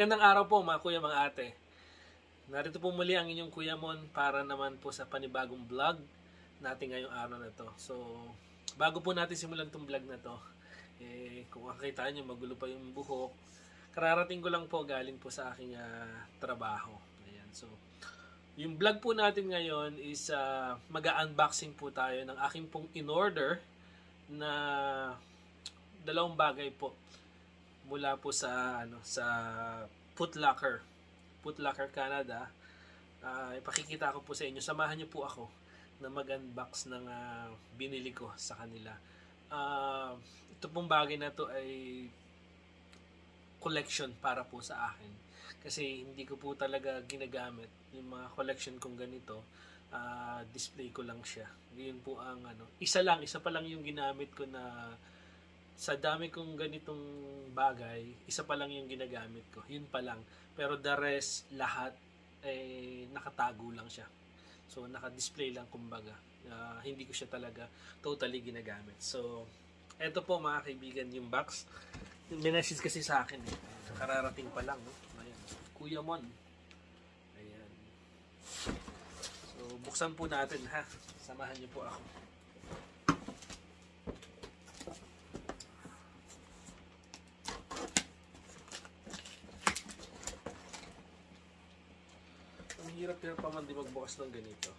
Magandang araw po mga kuya, mga ate. Narito po muli ang inyong Kuya Mon para naman po sa panibagong vlog natin ngayong araw na to. So, bago po natin simulan tong vlog na to, kung makikita nyo magulo pa yung buhok, kararating ko lang po galing po sa aking trabaho. Ayan. So, yung vlog po natin ngayon is mag-unboxing po tayo ng aking pong in-order na dalawang bagay po mula po sa Foot Locker Canada. Ipakikita ko po sa inyo. Samahan niyo po ako na mag-unbox ng binili ko sa kanila. Ito pong bagay na to ay collection para po sa akin. Kasi hindi ko po talaga ginagamit yung mga collection kong ganito. Display ko lang siya. Yun po ang isa pa lang yung ginamit ko na sa dami kong ganitong bagay, isa pa lang yung ginagamit ko. Yun pa lang. Pero the rest, lahat, nakatago lang siya. So, naka-display lang kumbaga. Hindi ko siya talaga totally ginagamit. So, eto po mga kaibigan yung box. May message kasi sa akin. Kararating pa lang. No? Ayan. Kuya Mon. Ayan. So, buksan po natin ha. Samahan niyo po ako. Hirap pa man di magbukas ng ganito.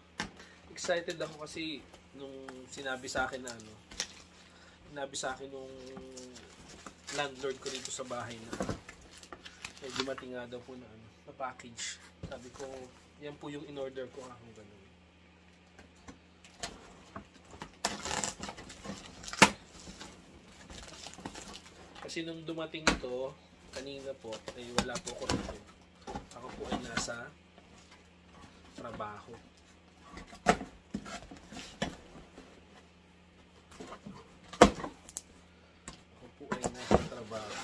Excited ako kasi nung sinabi sa akin nung landlord ko dito sa bahay na may dumating nga daw po na package. Sabi ko, yan po yung in-order ko akong ganun. Kasi nung dumating ito, kanina po, ay wala po ako rito. Ako po ay nasa trabaho. Ako po ay nasa trabaho.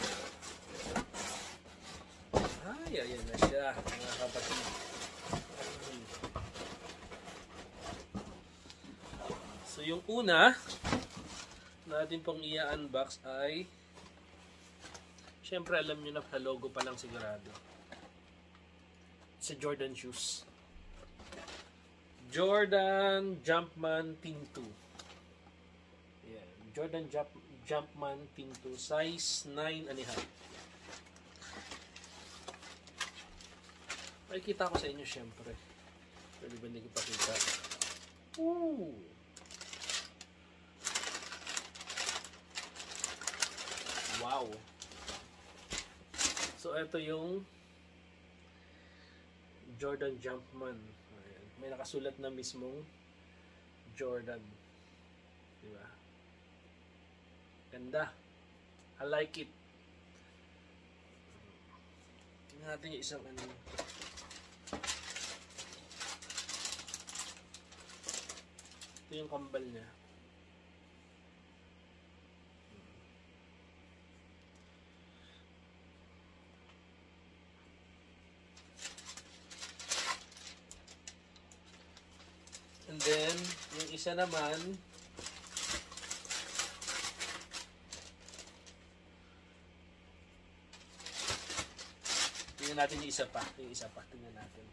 Ayan na siya, mga kapatid. So, yung una natin pong i-unbox ay syempre alam nyo na sa logo pa lang sigurado. Sa Jordan shoes. Jordan Jumpman Team 2. Yeah, Jordan Jumpman Team 2 size 9.5. Makikita ko sa inyo syempre. Pwede ba hindi ko pakita? Ooh! Wow! So ito yung Jordan Jumpman. May nakasulat na mismong Jordan. Diba? Ganda. I like it. Tingnan natin yung isang Ito yung kambal niya. And then, yung isa naman, tingnan natin yung isa pa. Tingnan natin.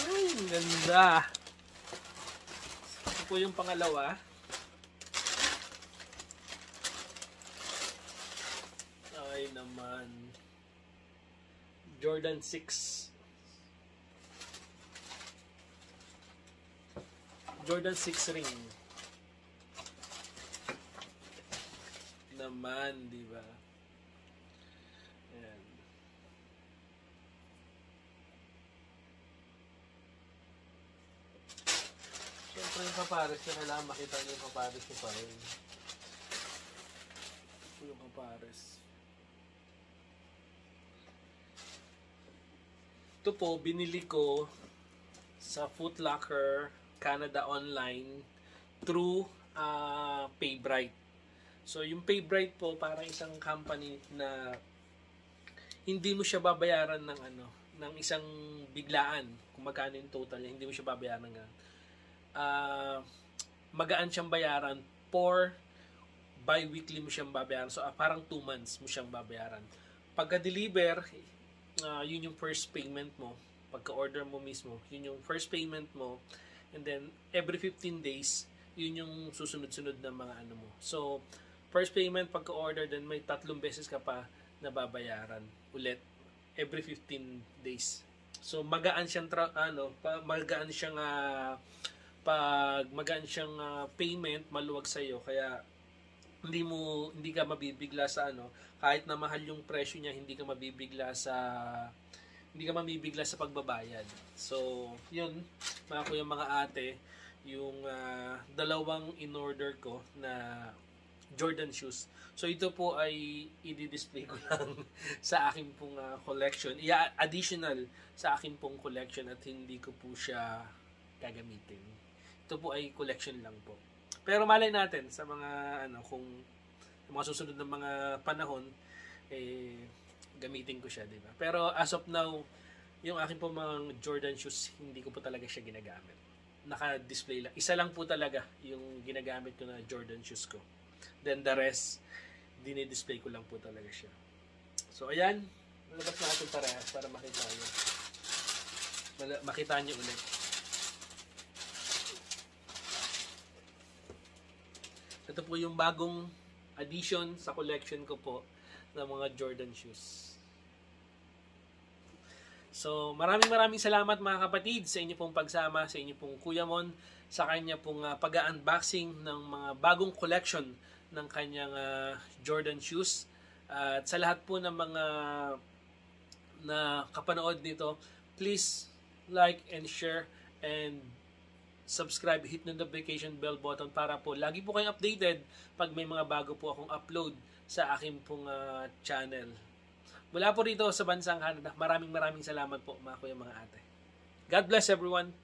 Ay, ganda. Ito po yung pangalawa. Ay naman. Jordan 6. Jordan 6 ring. Naman, di ba? Ayan. Siyempre yung papares niya, kailangan makita niyo yung papares niya pa rin. Ito yung papares. Ito po, binili ko sa Foot Locker Canada online through PayBright. So, yung PayBright po, parang isang company na hindi mo siya babayaran ng ng isang biglaan, kung magkano yung total niya, hindi mo siya babayaran ng magaan siyang bayaran for bi-weekly mo siyang babayaran. So, parang 2 months mo siyang babayaran. Pagka-deliver, yun yung first payment mo. Pagka-order mo mismo, yun yung first payment mo. And then, every 15 days, yun yung susunod-sunod na mga ano mo. So, first payment, pagka-order, then may 3 beses ka pa na babayaran ulit every 15 days. So, magaan siyang, magaan siyang, magaan siyang payment, maluwag sa'yo. Kaya, hindi ka mabibigla sa kahit na mahal yung presyo niya, hindi ka mabibigla sa pagbabayad. So, yun, mga kuya, mga ate, yung dalawang in-order ko na Jordan shoes. So, ito po ay i-display ko lang sa aking pong collection. Additional sa aking pong collection at hindi ko po siya gagamitin. Ito po ay collection lang po. Pero malay natin sa mga kung mga susunod na mga panahon, gamitin ko siya, di ba? Pero as of now, yung aking po mga Jordan shoes, hindi ko po talaga siya ginagamit. Naka-display lang. Isa lang po talaga yung ginagamit ko na Jordan shoes ko. Then the rest, dinidisplay ko lang po talaga siya. So, ayan. Nalabas natin parehas para makita nyo. Makita nyo ulit. Ito po yung bagong addition sa collection ko po ng mga Jordan shoes. So, maraming salamat mga kapatid sa inyo pong pagsama, sa inyo pong Kuya Mon, sa kanya pong pag-unboxing ng mga bagong collection ng kanyang Jordan shoes. At sa lahat po ng mga na kapanood nito, please like and share and subscribe, hit the notification bell button para po lagi po kayong updated pag may mga bago po akong upload sa aking pong channel. Mula po rito sa bansang Canada, maraming salamat po mga kuya, mga ate. God bless everyone.